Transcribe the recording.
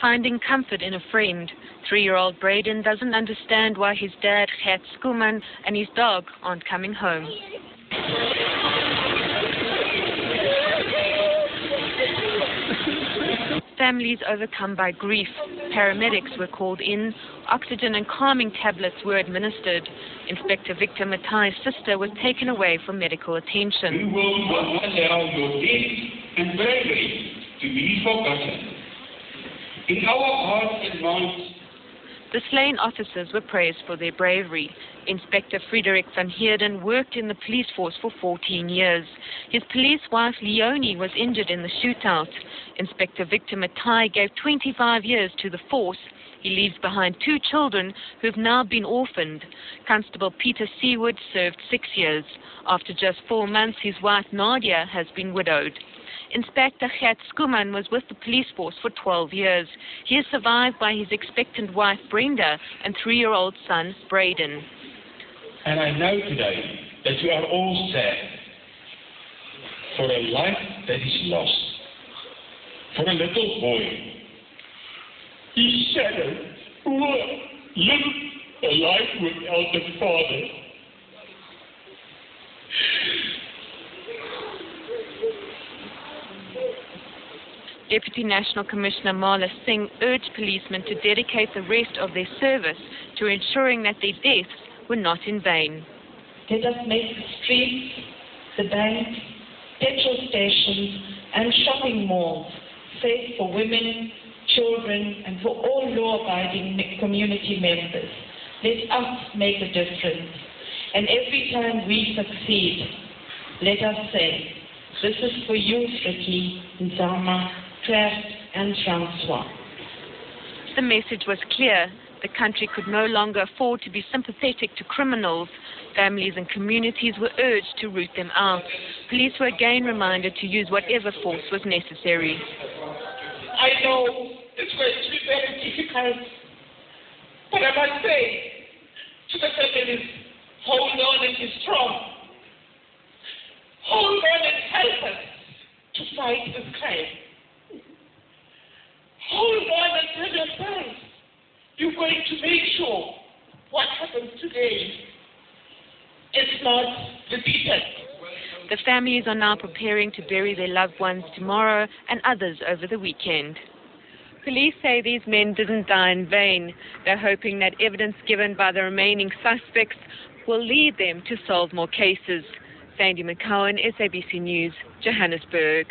Finding comfort in a friend, 3-year-old Braden doesn't understand why his dad, Gert Skuman, and his dog aren't coming home. Families overcome by grief. Paramedics were called in. Oxygen and calming tablets were administered. Inspector Victor Matai's sister was taken away for medical attention. We will not allow your deeds and bravery to be forgotten. In our hearts and minds, the slain officers were praised for their bravery. Inspector Frederik van Heerden worked in the police force for 14 years. His police wife Leonie was injured in the shootout. Inspector Victor Matai gave 25 years to the force. He leaves behind 2 children who've now been orphaned. Constable Peter Seawood served 6 years. After just 4 months, his wife Nadia has been widowed. Inspector Gert Skuman was with the police force for 12 years. He is survived by his expectant wife Brenda and 3-year-old son Braden. And I know today that you are all sad for a life that is lost, for a little boy. His shadow who lived a life without a father. Deputy National Commissioner Marla Singh urged policemen to dedicate the rest of their service to ensuring that their deaths were not in vain. Let us make the streets, the banks, petrol stations and shopping malls safe for women, children and for all law-abiding community members. Let us make a difference. And every time we succeed, let us say, this is for you, Ricky, Nzama, Kraft and Francois. The message was clear. The country could no longer afford to be sympathetic to criminals. Families and communities were urged to root them out. Police were again reminded to use whatever force was necessary. I know it's going to be very difficult, but I must say to the families, hold on and be strong. Hold on and help us to fight this crime. Hold on and tell yourselves, you're going to make sure what happens today is not repeated. The families are now preparing to bury their loved ones tomorrow and others over the weekend. Police say these men didn't die in vain. They're hoping that evidence given by the remaining suspects will lead them to solve more cases. Sandy McCowan, SABC News, Johannesburg.